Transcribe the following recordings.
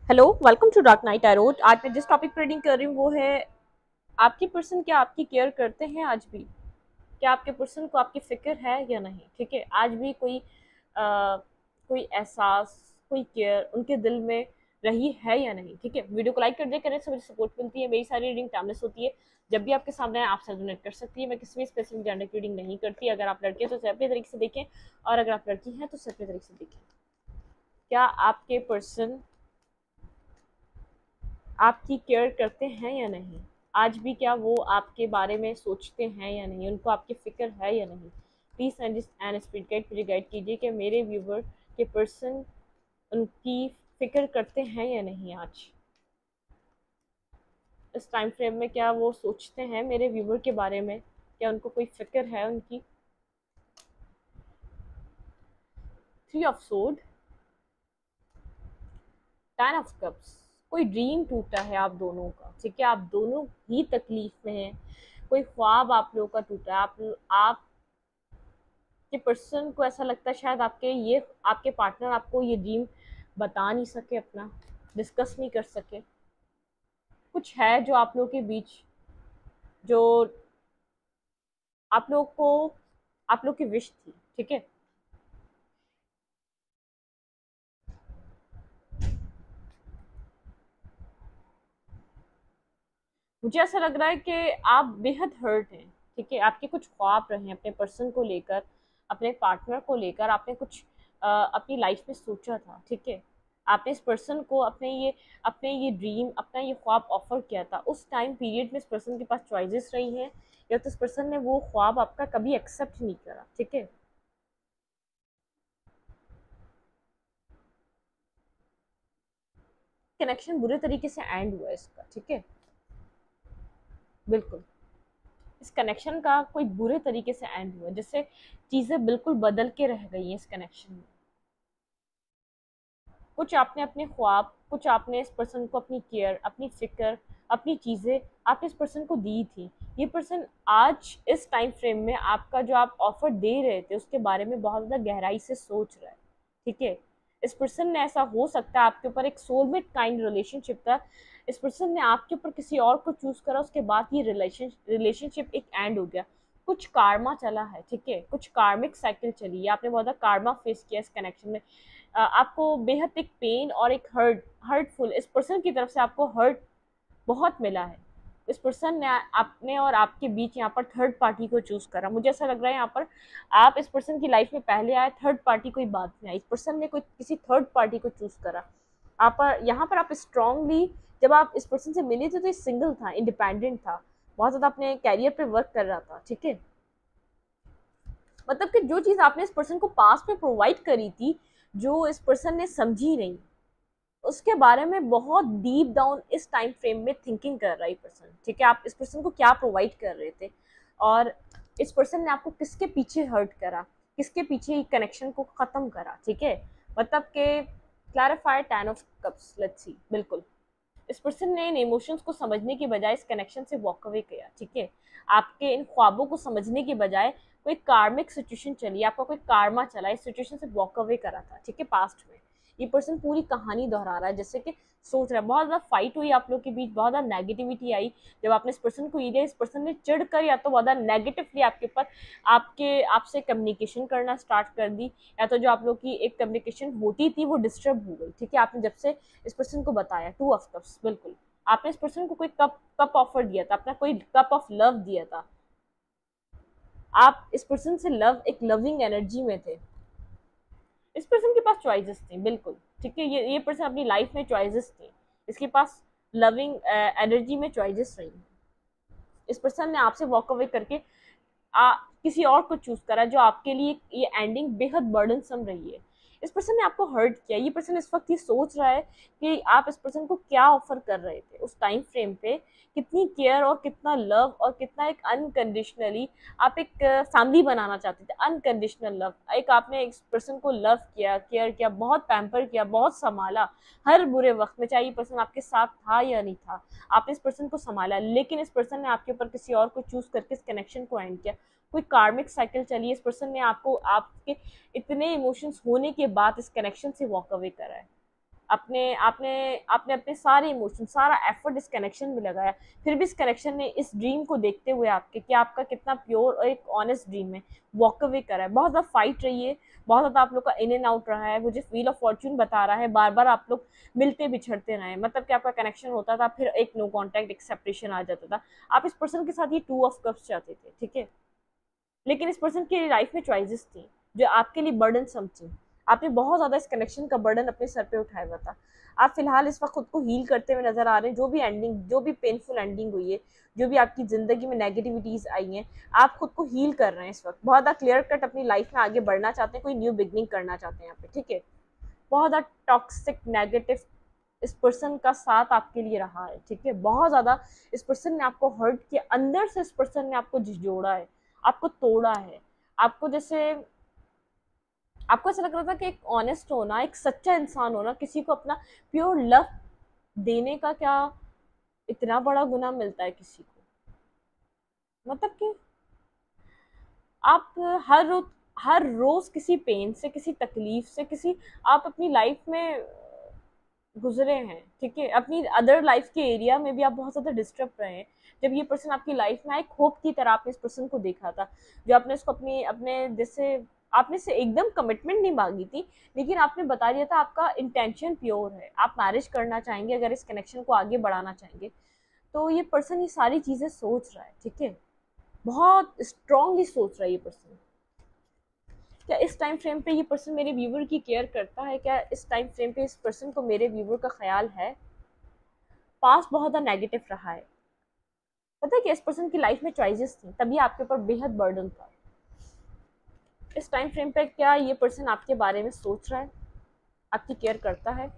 Hello, welcome to dark knight tarot. आज मैं जिस टॉपिक पर रीडिंग कर रही हूँ वो है आपके पर्सन क्या आपकी केयर करते हैं आज भी। क्या आपके पर्सन को आपकी फिक्र है या नहीं। ठीक है, आज भी कोई एहसास, कोई केयर उनके दिल में रही है या नहीं। ठीक है, वीडियो को लाइक कर दिया करें, से मुझे सपोर्ट मिलती है। मेरी सारी रीडिंग टाइमलेस होती है, जब भी आपके सामने आए आप सेलेक्ट कर सकती है। मैं किसी भी स्पेसिफिक जेंडर की रीडिंग नहीं करती। अगर आप लड़के हैं तो उसे अपने तरीके से देखें, और अगर आप लड़की हैं तो उसे अपने तरीके से देखें। क्या आपके पर्सन आपकी केयर करते हैं या नहीं, आज भी क्या वो आपके बारे में सोचते हैं या नहीं, उनको आपकी फिक्र है या नहीं। प्लीज एंड स्पिरिट गाइड मुझे गाइड कीजिए कि मेरे व्यूवर के पर्सन उनकी फिक्र करते हैं या नहीं। आज इस टाइम फ्रेम में क्या वो सोचते हैं मेरे व्यूवर के बारे में, क्या उनको कोई फिक्र है उनकी। थ्री ऑफ सोड, टेन ऑफ कप्स। कोई ड्रीम टूटा है आप दोनों का। ठीक है, आप दोनों ही तकलीफ में हैं। कोई ख्वाब आप लोगों का टूटा है। आप कि पर्सन को ऐसा लगता है शायद आपके पार्टनर आपको ये ड्रीम बता नहीं सके, अपना डिस्कस नहीं कर सके। कुछ है जो आप लोगों के बीच, जो आप लोग को आप लोग की विश थी। ठीक है, मुझे ऐसा लग रहा है कि आप बेहद हर्ट हैं। ठीक है, आपके कुछ ख्वाब रहे हैं अपने पर्सन को लेकर, अपने पार्टनर को लेकर। आपने कुछ अपनी लाइफ में सोचा था। ठीक है, आपने इस पर्सन को अपने ये ड्रीम, अपना ये ख्वाब ऑफर किया था। उस टाइम पीरियड में इस पर्सन के पास चॉइसेस रही हैं, या तो इस पर्सन ने वो ख्वाब आपका कभी एक्सेप्ट नहीं करा। ठीक है, कनेक्शन बुरे तरीके से एंड हुआ है इसका। ठीक है, बिल्कुल इस कनेक्शन का कोई बुरे तरीके से एंड हुआ, जिससे चीज़ें बिल्कुल बदल के रह गई हैं इस कनेक्शन में। कुछ आपने अपने ख्वाब, कुछ आपने इस पर्सन को अपनी केयर, अपनी फिक्र, अपनी चीज़ें आपने इस पर्सन को दी थी। ये पर्सन आज इस टाइम फ्रेम में आपका जो आप ऑफर दे रहे थे उसके बारे में बहुत ज़्यादा गहराई से सोच रहा है। ठीक है, इस पर्सन ने, ऐसा हो सकता है आपके ऊपर एक सोलमेट काइंड रिलेशनशिप था, इस पर्सन ने आपके ऊपर किसी और को चूज करा, उसके बाद ये रिलेशनशिप एक एंड हो गया। कुछ कार्मा चला है। ठीक है, कुछ कार्मिक साइकिल चली है, आपने बहुत ज़्यादा कार्मा फेस किया इस कनेक्शन में। आपको बेहद एक पेन और एक हर्टफुल, इस पर्सन की तरफ से आपको हर्ट बहुत मिला है। इस पर्सन ने आपने और आपके बीच यहाँ पर थर्ड पार्टी को चूज करा। मुझे ऐसा लग रहा है यहाँ पर आप इस पर्सन की लाइफ में पहले आए, थर्ड पार्टी कोई बात नहीं आई, इस पर्सन ने कोई किसी थर्ड पार्टी को चूज करा। आप यहाँ पर आप स्ट्रांगली, जब आप इस पर्सन से मिले थे तो ये सिंगल था, इंडिपेंडेंट था, बहुत ज़्यादा अपने कैरियर पे वर्क कर रहा था। ठीक है, मतलब कि जो चीज़ आपने इस पर्सन को पास में प्रोवाइड करी थी, जो इस पर्सन ने समझी नहीं, उसके बारे में बहुत डीप डाउन इस टाइम फ्रेम में थिंकिंग कर रहा है पर्सन। ठीक है, आप इस पर्सन को क्या प्रोवाइड कर रहे थे, और इस पर्सन ने आपको किसके पीछे हर्ट करा, किसके पीछे कनेक्शन को ख़त्म करा। ठीक है, मतलब कि clarify ten of cups, let's see. बिल्कुल इस पर्सन ने इन इमोशंस को समझने के बजाय इस कनेक्शन से वॉक अवे किया। ठीक है, आपके इन ख्वाबों को समझने के बजाय कोई कार्मिक सिचुएशन चली, आपका कोई कार्मा चला, इस सिचुएशन से वॉक अवे करा था। ठीक है, पास्ट में ये पर्सन पूरी कहानी दोहरा रहा है, जैसे कि सोच रहा है। बहुत ज़्यादा फाइट हुई आप लोग के बीच, बहुत ज़्यादा नेगेटिविटी आई जब आपने इस पर्सन को लिया। इस पर्सन ने चिढ़कर या तो बहुत ज़्यादा नेगेटिवली आपके ऊपर, आपसे कम्युनिकेशन करना स्टार्ट कर दी, या तो जो आप लोग की एक कम्युनिकेशन होती थी वो डिस्टर्ब हो गई। ठीक है, आपने जब से इस पर्सन को बताया, टू ऑफ कप्स, बिल्कुल आपने इस पर्सन को कोई कप ऑफर दिया था, अपना कोई कप ऑफ लव दिया था। आप इस पर्सन से एक लविंग एनर्जी में थे। इस पर्सन के पास चॉइसेस थी, बिल्कुल। ठीक है, ये पर्सन अपनी लाइफ में चॉइसेस थी, इसके पास लविंग एनर्जी में चॉइसेस रही। इस पर्सन ने आपसे वॉक अवे करके किसी और को चूज करा, जो आपके लिए ये एंडिंग बेहद बर्डनसम रही है। इस पर्सन ने आपको हर्ट किया। ये पर्सन इस वक्त ये सोच रहा है कि आप इस पर्सन को क्या ऑफर कर रहे थे उस टाइम फ्रेम पे, कितनी केयर और कितना लव और कितना एक अनकंडीशनली आप एक फैमिली बनाना चाहते थे, अनकंडीशनल लव। एक आपने इस पर्सन को लव किया, केयर किया, बहुत पैम्पर किया, बहुत संभाला हर बुरे वक्त में, चाहे ये पर्सन आपके साथ था या नहीं था, आपने इस पर्सन को संभाला। लेकिन इस पर्सन ने आपके ऊपर किसी और को चूज करके इस कनेक्शन को एंड किया। कोई कार्मिक साइकिल चली, इस पर्सन ने आपको आपके इतने इमोशंस होने के बाद इस कनेक्शन से वॉक अवे करा है। आपने आपने आपने अपने सारे इमोशन, सारा एफर्ट इस कनेक्शन में लगाया, फिर भी इस कनेक्शन ने इस ड्रीम को देखते हुए आपके, कि आपका कितना प्योर और एक ऑनेस्ट ड्रीम है, वॉक अवे करा है। बहुत ज़्यादा फाइट रही है, बहुत ज़्यादा आप लोग का इन एंड आउट रहा है, मुझे व्हील ऑफ फॉर्च्यून बता रहा है, बार बार आप लोग मिलते बिछड़ते रहे, मतलब कि आपका कनेक्शन होता था, फिर एक नो कॉन्टैक्ट, एक सेपरेशन आ जाता था। आप इस पर्सन के साथ ये 2 ऑफ कप्स चाहते थे, ठीक है, लेकिन इस पर्सन की लाइफ में चॉइसेस थी जो आपके लिए बर्डन सम थी। आपने बहुत ज़्यादा इस कनेक्शन का बर्डन अपने सर पे उठाया हुआ था। आप फिलहाल इस वक्त खुद को हील करते हुए नजर आ रहे हैं। जो भी एंडिंग, जो भी पेनफुल एंडिंग हुई है, जो भी आपकी ज़िंदगी में नेगेटिविटीज़ आई हैं, आप खुद को हील कर रहे हैं इस वक्त। बहुत ज़्यादा क्लियर कट अपनी लाइफ में आगे बढ़ना चाहते हैं, कोई न्यू बिगनिंग करना चाहते हैं यहाँ पे, ठीक है। बहुत ज़्यादा टॉक्सिक नेगेटिव इस पर्सन का साथ आपके लिए रहा है, ठीक है। बहुत ज़्यादा इस पर्सन ने आपको हर्ट किया, अंदर से इस पर्सन ने आपको झिझोड़ा है, आपको तोड़ा है। आपको जैसे आपको ऐसा लग रहा था कि एक ऑनेस्ट होना, एक सच्चा इंसान होना, किसी को अपना प्योर लव देने का क्या इतना बड़ा गुनाह मिलता है किसी को, मतलब कि आप हर रोज किसी पेन से, किसी तकलीफ से, किसी आप अपनी लाइफ में गुजरे हैं, ठीक है। अपनी अदर लाइफ के एरिया में भी आप बहुत ज़्यादा डिस्टर्ब रहे हैं। जब ये पर्सन आपकी लाइफ में आए, एक होप की तरह आपने इस पर्सन को देखा था, जो आपने इसको अपनी अपने जैसे आपने से एकदम कमिटमेंट नहीं मांगी थी, लेकिन आपने बता दिया था आपका इंटेंशन प्योर है, आप मैरिज करना चाहेंगे, अगर इस कनेक्शन को आगे बढ़ाना चाहेंगे। तो ये पर्सन ये सारी चीज़ें सोच रहा है, ठीक है, बहुत स्ट्रांगली सोच रहा है ये पर्सन। क्या इस टाइम फ्रेम पे ये पर्सन मेरे व्यूवर की केयर करता है? क्या इस टाइम फ्रेम पे इस पर्सन को मेरे व्यूवर का ख्याल है? पास्ट बहुत ज़्यादा नेगेटिव रहा है। पता है कि इस पर्सन की लाइफ में चॉइसेस थी, तभी आपके ऊपर बेहद बर्डन था। इस टाइम फ्रेम पे क्या ये पर्सन आपके बारे में सोच रहा है, आपकी केयर करता है?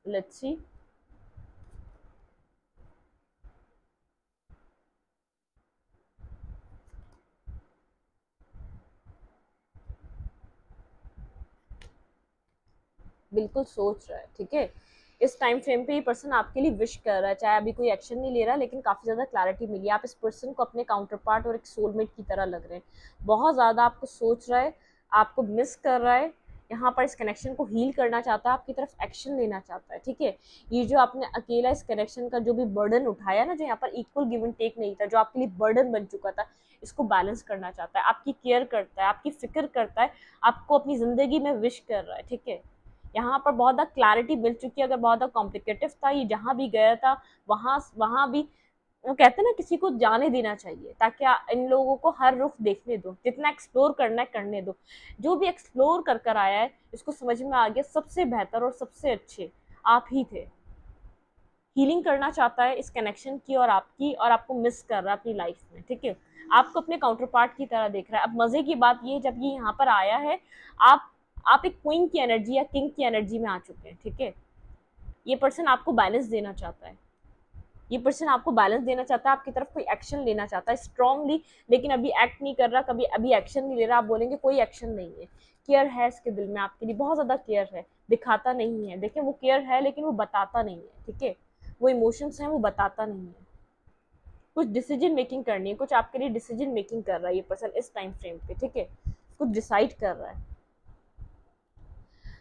Let's see. बिल्कुल सोच रहा है, ठीक है। इस टाइम फ्रेम पे ये पर्सन आपके लिए विश कर रहा है, चाहे अभी कोई एक्शन नहीं ले रहा, लेकिन काफ़ी ज़्यादा क्लैरिटी मिली। आप इस पर्सन को अपने काउंटर पार्ट और एक सोलमेट की तरह लग रहे हैं। बहुत ज़्यादा आपको सोच रहा है, आपको मिस कर रहा है, यहाँ पर इस कनेक्शन को हील करना चाहता है, आपकी तरफ एक्शन लेना चाहता है, ठीक है। ये जो आपने अकेला इस कनेक्शन का जो भी बर्डन उठाया ना, जो यहाँ पर इक्वल गिव एंड टेक नहीं था, जो आपके लिए बर्डन बन चुका था, इसको बैलेंस करना चाहता है, आपकी केयर करता है, आपकी फिक्र करता है, आपको अपनी ज़िंदगी में विश कर रहा है, ठीक है। यहाँ पर बहुत ज़्यादा क्लैरिटी मिल चुकी है। अगर बहुत ज़्यादा कॉम्प्लिकेटिव था ये, जहाँ भी गया था वहाँ वहाँ भी वो कहते हैं ना, किसी को जाने देना चाहिए, ताकि इन लोगों को हर रुख देखने दो, जितना एक्सप्लोर करना है करने दो। जो भी एक्सप्लोर कर कर आया है, इसको समझ में आ गया सबसे बेहतर और सबसे अच्छे आप ही थे। हीलिंग करना चाहता है इस कनेक्शन की और आपकी, और आपको मिस कर रहा है अपनी लाइफ में, ठीक है। आपको अपने काउंटर पार्ट की तरह देख रहा है। अब मजे की बात ये, जब ये यहाँ पर आया है, आप आप एक क्वीन की एनर्जी या किंग की एनर्जी में आ चुके हैं, ठीक है। ये पर्सन आपको बैलेंस देना चाहता है, ये पर्सन आपको बैलेंस देना चाहता है, आपकी तरफ कोई एक्शन लेना चाहता है स्ट्रांगली, लेकिन अभी एक्ट नहीं कर रहा, कभी अभी एक्शन नहीं ले रहा। आप बोलेंगे कोई एक्शन नहीं है, केयर है इसके दिल में आपके लिए, बहुत ज़्यादा केयर है, दिखाता नहीं है। देखिए वो केयर है, लेकिन वो बताता नहीं है, ठीक है। वो इमोशंस हैं, वो बताता नहीं है। कुछ डिसीजन मेकिंग करनी है, कुछ आपके लिए डिसीजन मेकिंग कर रहा है ये पर्सन इस टाइम फ्रेम पे, ठीक है। कुछ डिसाइड कर रहा है।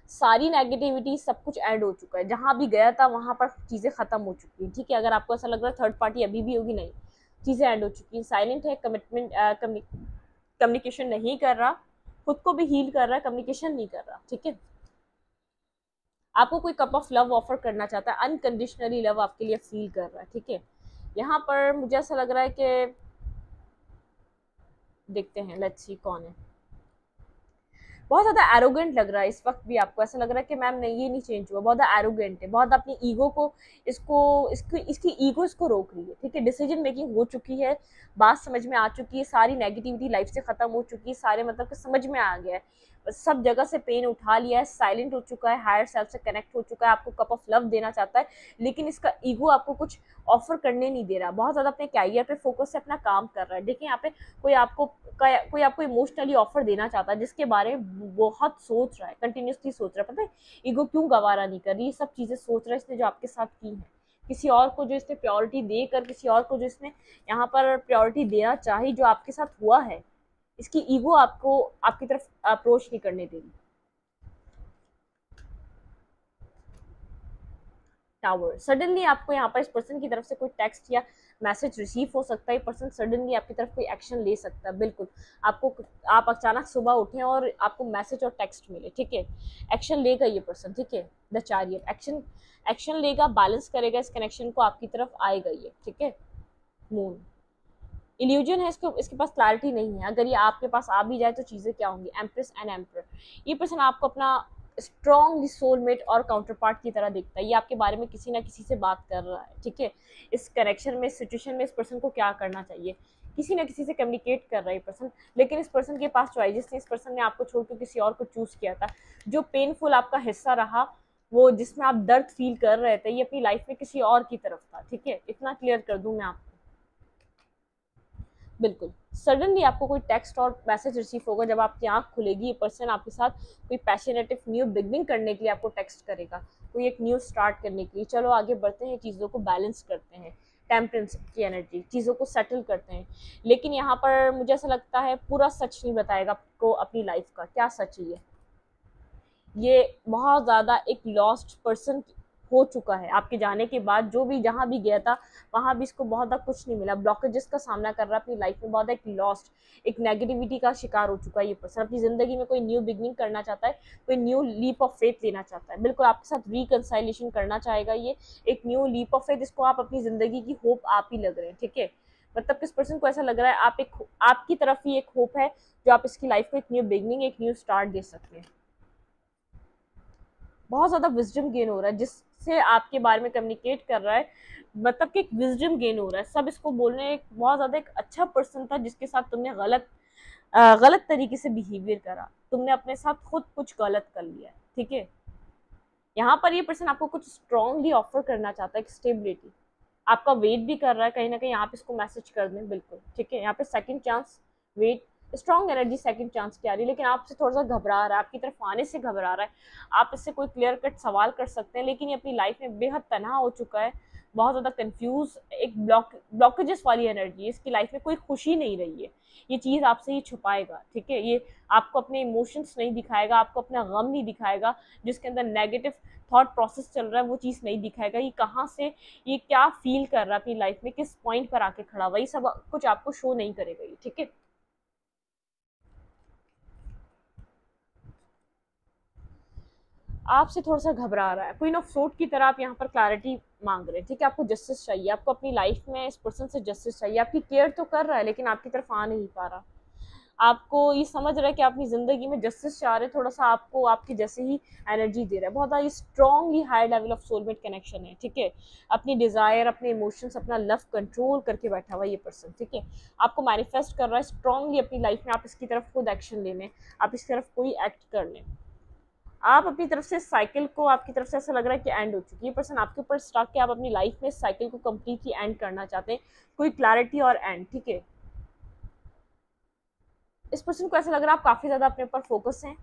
सारी नेगेटिविटी सब कुछ ऐड हो चुका है, जहां भी गया था वहां पर चीजें खत्म हो चुकी हैं, ठीक है। अगर आपको ऐसा लग रहा है थर्ड पार्टी अभी भी होगी, नहीं, चीजें ऐड हो चुकी हैं। साइलेंट है, कमिटमेंट कम्युनिकेशन नहीं कर रहा, खुद को भी हील कर रहा है, कम्युनिकेशन नहीं कर रहा, ठीक है। आपको कोई कप ऑफ लव ऑफर करना चाहता है, अनकंडीशनली लव आपके लिए फील कर रहा है, ठीक है। यहाँ पर मुझे ऐसा लग रहा है कि देखते हैं, लेट्स सी कौन है। बहुत ज़्यादा एरोगेंट लग रहा है इस वक्त भी, आपको ऐसा लग रहा है कि मैम नहीं, ये नहीं चेंज हुआ, बहुत ज़्यादा एरोगेंट है, बहुत अपनी ईगो को इसकी ईगो इसको रोक रही है, ठीक है। डिसीजन मेकिंग हो चुकी है, बात समझ में आ चुकी है, सारी नेगेटिविटी लाइफ से खत्म हो चुकी है, सारे मतलब कि समझ में आ गया है, सब जगह से पेन उठा लिया है, साइलेंट हो चुका है, हायर सेल्फ से कनेक्ट हो चुका है, आपको कप ऑफ लव देना चाहता है, लेकिन इसका ईगो आपको कुछ ऑफर करने नहीं दे रहा। बहुत ज़्यादा अपने कैरियर पे फोकस से अपना काम कर रहा है। देखिए यहाँ पे कोई आपको इमोशनली ऑफर देना चाहता है, जिसके बारे में बहुत सोच रहा है, कंटिन्यूसली सोच रहा है। पता है ईगो क्यों गवारा नहीं कर रही, ये सब चीज़ें सोच रहा है इसने जो आपके साथ की है। किसी और को जो इसने प्रायोरिटी देकर, किसी और को जो इसने यहाँ पर प्रायोरिटी देना चाही, जो आपके साथ हुआ है, इसकी ईगो आपको आपकी तरफ अप्रोच नहीं करने देगी। टावर, सडनली आपको यहाँ पर इस पर्सन की तरफ से कोई टेक्स्ट या मैसेज रिसीव हो सकता है, ये पर्सन सडनली आपकी तरफ कोई एक्शन ले सकता है। बिल्कुल आपको, आप अचानक सुबह उठें और आपको मैसेज और टेक्स्ट मिले, ठीक है, एक्शन लेगा ये पर्सन, ठीक है। द चैरियट, एक्शन एक्शन लेगा, बैलेंस करेगा इस कनेक्शन को, आपकी तरफ आएगा ये, ठीक है। मून, इल्यूजन है इसको, इसके पास क्लैरिटी नहीं है। अगर ये आपके पास आ भी जाए तो चीज़ें क्या होंगी। एम्प्रेस एंड एम्पर, ये पर्सन आपको अपना स्ट्रॉन्ग सोलमेट और काउंटर पार्ट की तरह दिखता है। ये आपके बारे में किसी ना किसी से बात कर रहा है, ठीक है। इस कनेक्शन में, सिचुएशन में इस पर्सन को क्या करना चाहिए, किसी ना किसी से कम्युनिकेट कर रहा है ये पर्सन, लेकिन इस पर्सन के पास चॉइसेस नहीं। इस पर्सन ने आपको छोड़ के किसी और को चूज किया था। जो पेनफुल आपका हिस्सा रहा, वो जिसमें आप दर्द फील कर रहे थे, ये अपनी लाइफ में किसी और की तरफ था, ठीक है। इतना क्लियर कर दूं मैं आपको। बिल्कुल सडनली आपको कोई टेक्स्ट और मैसेज रिसीव होगा, जब आपकी आंख खुलेगी ये पर्सन आपके साथ कोई पैशनेटिव न्यू बिगनिंग करने के लिए आपको टेक्स्ट करेगा, कोई एक न्यू स्टार्ट करने के लिए। चलो आगे बढ़ते हैं, चीज़ों को बैलेंस करते हैं, टेम्परेंस की एनर्जी, चीज़ों को सेटल करते हैं। लेकिन यहाँ पर मुझे ऐसा लगता है पूरा सच नहीं बताएगा आपको अपनी लाइफ का, क्या सच है ये बहुत ज़्यादा एक लॉस्ट पर्सन हो चुका है। आपके जाने के बाद जो भी जहाँ भी गया था वहाँ भी इसको बहुत ज़्यादा कुछ नहीं मिला, ब्लॉकेजेस का सामना कर रहा है अपनी लाइफ में, बहुत एक लॉस्ट, एक नेगेटिविटी का शिकार हो चुका है ये पर्सन। अपनी ज़िंदगी में कोई न्यू बिगनिंग करना चाहता है, कोई न्यू लीप ऑफ फेथ लेना चाहता है, बिल्कुल आपके साथ रिकनसाइलेशन करना चाहेगा ये, एक न्यू लीप ऑफ फेथ। इसको आप अपनी ज़िंदगी की होप आप ही लग रहे हैं, ठीक है। मतलब किस पर्सन को ऐसा लग रहा है आप एक, आपकी तरफ ही एक होप है जो आप इसकी लाइफ को एक न्यू बिगनिंग, एक न्यू स्टार्ट दे सकते हैं। बहुत ज़्यादा विजडम गेन हो रहा है जिससे आपके बारे में कम्युनिकेट कर रहा है, मतलब कि एक विजडम गेन हो रहा है। सब इसको बोल रहे हैं एक बहुत ज़्यादा एक अच्छा पर्सन था जिसके साथ तुमने गलत तरीके से बिहेवियर करा, तुमने अपने साथ खुद कुछ गलत कर लिया, ठीक है। यहाँ पर ये पर्सन आपको कुछ स्ट्रांगली ऑफर करना चाहता है, एक स्टेबिलिटी, आपका वेट भी कर रहा है कहीं ना कहीं। आप इसको मैसेज कर दें, बिल्कुल ठीक है। यहाँ पे second chance, wait, strong energy second chance की आ रही है, लेकिन आपसे थोड़ा सा घबरा रहा है, आपकी तरफ आने से घबरा रहा है। आप इससे कोई क्लियर कट सवाल कर सकते हैं, लेकिन ये अपनी लाइफ में बेहद तनहा हो चुका है, बहुत ज़्यादा कंफ्यूज, एक ब्लॉकेजेस वाली एनर्जी है इसकी लाइफ में, कोई खुशी नहीं रही है। ये चीज़ आपसे ही छुपाएगा, ठीक है। ये आपको अपने इमोशंस नहीं दिखाएगा, आपको अपना गम नहीं दिखाएगा, जिसके अंदर नेगेटिव थॉट प्रोसेस चल रहा है वो चीज़ नहीं दिखाएगा। ये कहाँ से, ये क्या फील कर रहा है अपनी लाइफ में, किस पॉइंट पर आके खड़ा हुआ, ये सब कुछ आपको शो नहीं करेगा ये, ठीक है। आपसे थोड़ा सा घबरा रहा है, क्वीन ऑफ सोर्ड की तरह आप यहाँ पर क्लैरिटी मांग रहे हैं, ठीक है। आपको जस्टिस चाहिए, आपको अपनी लाइफ में इस पर्सन से जस्टिस चाहिए। आपकी केयर तो कर रहा है लेकिन आपकी तरफ आ नहीं पा रहा। आपको ये समझ रहा है कि अपनी ज़िंदगी में जस्टिस चाह रहे हैं, थोड़ा सा आपको आपके जैसे ही एनर्जी दे रहा है, बहुत ज़्यादा strongly high level of soulmate connection है, ठीक है। अपनी डिज़ायर, अपने इमोशंस, अपना लव कंट्रोल करके बैठा हुआ ये पर्सन, ठीक है। आपको मैनिफेस्ट कर रहा है स्ट्रॉन्गली अपनी लाइफ में, आप इसकी तरफ खुद एक्शन ले लें, आप इसकी तरफ कोई एक्ट कर लें। आप अपनी तरफ से साइकिल को, आपकी तरफ से ऐसा लग रहा है कि एंड हो चुकी है, ये पर्सन आपके ऊपर स्टक है, आप अपनी लाइफ में साइकिल को कम्प्लीटली एंड करना चाहते हैं, कोई क्लैरिटी और एंड, ठीक है। इस पर्सन को ऐसा लग रहा है आप काफ़ी ज़्यादा अपने ऊपर फोकस हैं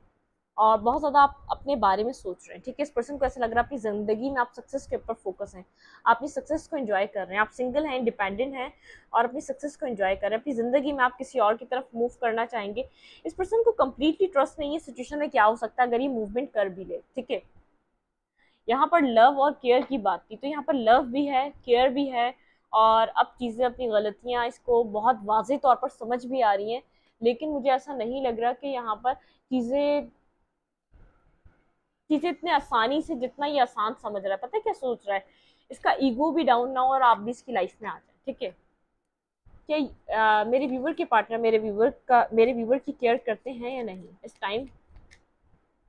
और बहुत ज़्यादा आप अपने बारे में सोच रहे हैं, ठीक है। इस पर्सन को ऐसा लग रहा है अपनी ज़िंदगी में आप सक्सेस के ऊपर फोकस हैं, आप अपनी सक्सेस को एंजॉय कर रहे हैं, आप सिंगल हैं, इंडिपेंडेंट हैं और अपनी सक्सेस को एंजॉय कर रहे हैं। अपनी ज़िंदगी में आप किसी और की तरफ मूव करना चाहेंगे। इस पर्सन को कंप्लीटली ट्रस्ट नहीं है सिचुएशन में क्या हो सकता है अगर ये मूवमेंट कर भी ले, ठीक है। यहाँ पर लव और केयर की बात की तो यहाँ पर लव भी है, केयर भी है, और अब चीज़ें, अपनी गलतियाँ इसको बहुत वाज़ेह तौर पर समझ भी आ रही हैं। लेकिन मुझे ऐसा नहीं लग रहा कि यहाँ पर चीज़ें चीज़ें इतने आसानी से, जितना ये आसान समझ रहा है, पता है क्या सोच रहा है, इसका ईगो भी डाउन ना हो और आप भी इसकी लाइफ में आ जाए, ठीक है। क्या मेरे व्यूवर के पार्टनर मेरे व्यूवर की केयर करते हैं या नहीं इस टाइम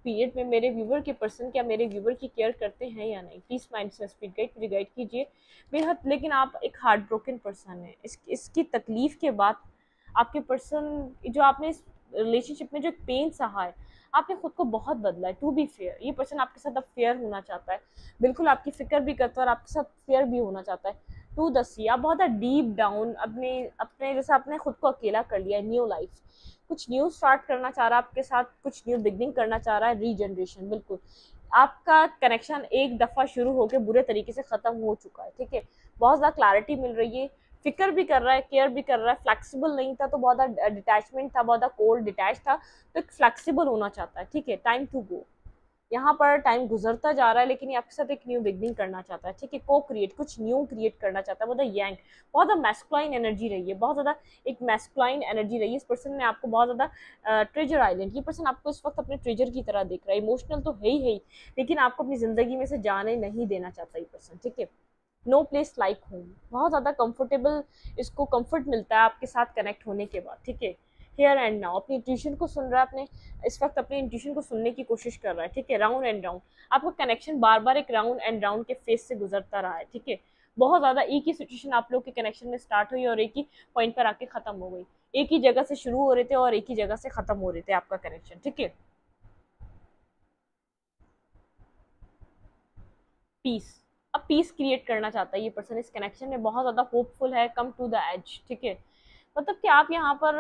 पीरियड में, मेरे व्यूवर के पर्सन क्या मेरे व्यूवर की केयर करते हैं या नहीं। प्लीज माइंड से स्पीड गाइड मुझे गाइड कीजिए बेहद। लेकिन आप एक हार्ट ब्रोकन पर्सन है, इसकी तकलीफ के बाद आपके पर्सन, जो आपने इस रिलेशनशिप में जो पेन सहा है, आपने खुद को बहुत बदला है। टू बी फेयर, ये पर्सन आपके साथ अब फेयर होना चाहता है, बिल्कुल आपकी फिक्र भी करता है और आपके साथ फेयर भी होना चाहता है। टू द सी, आप बहुत डीप डाउन अपने अपने जैसे आपने खुद को अकेला कर लिया है। न्यू लाइफ, कुछ न्यू स्टार्ट करना चाह रहा है आपके साथ, कुछ न्यू बिगनिंग करना चाह रहा है, रीजनरेशन। बिल्कुल आपका कनेक्शन एक दफ़ा शुरू होकर बुरे तरीके से ख़त्म हो चुका है, ठीक है। बहुत ज़्यादा क्लैरिटी मिल रही है, फिक्र भी कर रहा है, केयर भी कर रहा है। फ्लेक्सिबल नहीं था तो बहुत ज़्यादा डिटैचमेंट था, बहुत ज़्यादा कोल्ड डिटैच था, तो एक फ्लेक्सिबल होना चाहता है, ठीक है। टाइम टू गो, यहाँ पर टाइम गुजरता जा रहा है, लेकिन ये आपके साथ एक न्यू बिगनिंग करना चाहता है, ठीक है, को क्रिएट, कुछ न्यू क्रिएट करना चाहता है। बहुत यंग, बहुत ज़्यादा मैस्कुलाइन एनर्जी रही है, बहुत ज़्यादा एक मैस्कुलाइन एनर्जी रही है इस पर्सन ने आपको, बहुत ज़्यादा ट्रेजर आइलैंड, ये पर्सन आपको इस वक्त अपने ट्रेजर की तरह देख रहा है। इमोशनल तो है ही, लेकिन आपको अपनी ज़िंदगी में से जाने नहीं देना चाहता ये पर्सन, ठीक है। नो प्लेस लाइक होम, बहुत ज़्यादा कंफर्टेबल, इसको कंफर्ट मिलता है आपके साथ कनेक्ट होने के बाद, ठीक है। हेयर एंड नाउ, अपनी इंट्यूशन को सुन रहा है, अपने इस वक्त अपने इंट्यूशन को सुनने की कोशिश कर रहा है, ठीक है। राउंड एंड राउंड, आपका कनेक्शन बार बार एक राउंड एंड राउंड के फेस से गुजरता रहा है, ठीक है। बहुत ज़्यादा एक ही सिचुएशन आप लोग के कनेक्शन में स्टार्ट हुई और एक ही पॉइंट पर आके ख़त्म हो गई, एक ही जगह से शुरू हो रहे थे और एक ही जगह से ख़त्म हो रहे थे आपका कनेक्शन, ठीक है। पीस, अब पीस क्रिएट करना चाहता है ये पर्सन इस कनेक्शन में, बहुत ज़्यादा होपफुल है, कम टू द एज, ठीक है। मतलब कि आप यहाँ पर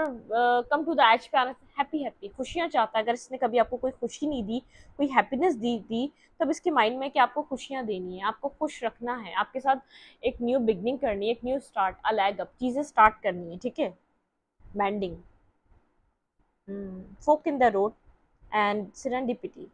कम टू द एज पे आना, हैप्पी हैप्पी खुशियाँ चाहता है। अगर इसने कभी आपको कोई खुशी नहीं दी, कोई हैप्पीनेस दी, तब इसके माइंड में कि आपको खुशियाँ देनी है, आपको खुश रखना है, आपके साथ एक न्यू बिगनिंग करनी है, एक new start, a lag up, चीज़ें स्टार्ट करनी है, ठीक है। मैंडिंग, फोक in the road and serendipity,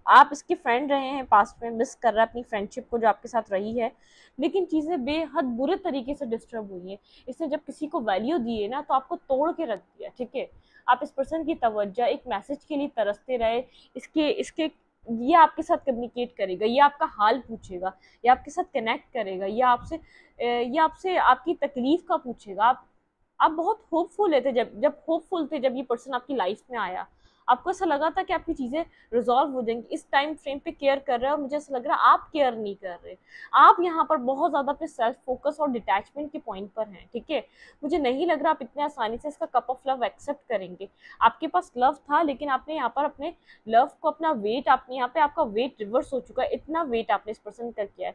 आप इसके फ्रेंड रहे हैं पास्ट में, मिस कर रहा है अपनी फ्रेंडशिप को जो आपके साथ रही है, लेकिन चीज़ें बेहद बुरे तरीके से डिस्टर्ब हुई हैं। इसने जब किसी को वैल्यू दी है ना, तो आपको तोड़ के रख दिया, ठीक है। आप इस पर्सन की तवज्जो, एक मैसेज के लिए तरसते रहे, इसके इसके ये आपके साथ कम्युनिकेट करेगा, ये आपका हाल पूछेगा, ये आपके साथ कनेक्ट करेगा, ये आपसे आपकी तकलीफ का पूछेगा। आप बहुत होपफुल थे, जब होपफुल थे, जब ये पर्सन आपकी लाइफ में आया, आपको ऐसा लगा था कि आपकी चीज़ें रिजॉल्व हो जाएंगी। इस टाइम फ्रेम पे केयर कर रहे हो और मुझे ऐसा लग रहा है आप केयर नहीं कर रहे, आप यहाँ पर बहुत ज़्यादा अपने सेल्फ फोकस और डिटैचमेंट के पॉइंट पर हैं, ठीक है। मुझे नहीं लग रहा आप इतने आसानी से इसका कप ऑफ लव एक्सेप्ट करेंगे। आपके पास लव था, लेकिन आपने यहाँ पर अपने लव को, अपना वेट, आपने यहाँ पे आपका वेट रिवर्स हो चुका है, इतना वेट आपने इस पर्सन कर किया है।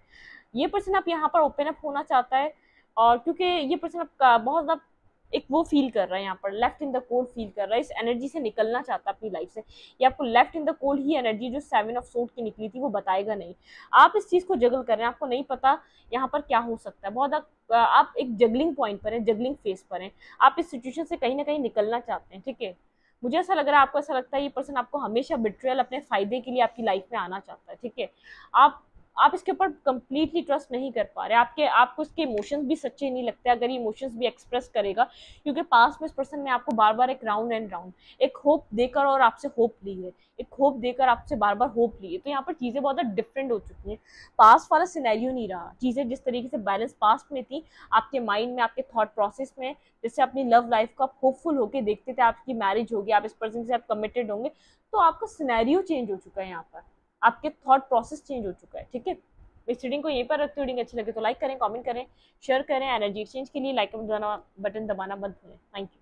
ये पर्सन आप यहाँ पर ओपन अप होना चाहता है, और क्योंकि ये पर्सन आपका बहुत ज़्यादा एक वो फील कर रहा है, यहाँ पर left in the cold feel कर रहा है, इस एनर्जी से निकलना चाहता है अपनी लाइफ से। ये आपको left in the cold he energy जो 7 ऑफ सोर्ड की निकली थी वो बताएगा नहीं। आप इस चीज़ को जगल कर रहे हैं, आपको नहीं पता यहाँ पर क्या हो सकता है। बहुत आप एक जगलिंग पॉइंट पर हैं, जगलिंग फेस पर हैं, आप इस सिचुएशन से कहीं ना कहीं निकलना चाहते हैं, ठीक है। मुझे ऐसा लग रहा है, आपको ऐसा लगता है ये पर्सन आपको हमेशा बिट्रियल, अपने फायदे के लिए आपकी लाइफ में आना चाहता है, ठीक है। आप आप इसके ऊपर कंप्लीटली ट्रस्ट नहीं कर पा रहे, आपको इसके इमोशंस भी सच्चे नहीं लगते अगर ये इमोशंस भी एक्सप्रेस करेगा, क्योंकि पास में इस पर्सन ने आपको बार बार एक राउंड एंड राउंड, एक होप देकर और आपसे होप ली है, एक होप देकर आपसे बार बार होप ली है। तो यहाँ पर चीज़ें बहुत डिफरेंट हो चुकी हैं, पास वाला सिनेरियो नहीं रहा। चीज़ें जिस तरीके से बैलेंस पास्ट में थी, आपके माइंड में, आपके थॉट प्रोसेस में, जैसे अपनी लव लाइफ को आप होपफुल होकर देखते थे, आपकी मैरिज होगी, आप इस पर्सन से आप कमिटेड होंगे, तो आपका सिनेरियो चेंज हो चुका है, यहाँ पर आपके थॉट प्रोसेस चेंज हो चुका है, ठीक है। इस रीडिंग को यहीं पर रखते, रीडिंग अच्छी लगे तो लाइक करें, कमेंट करें, शेयर करें। एनर्जी एक्सचेंज के लिए लाइक बटन दबाना मत भूलें। Thank you.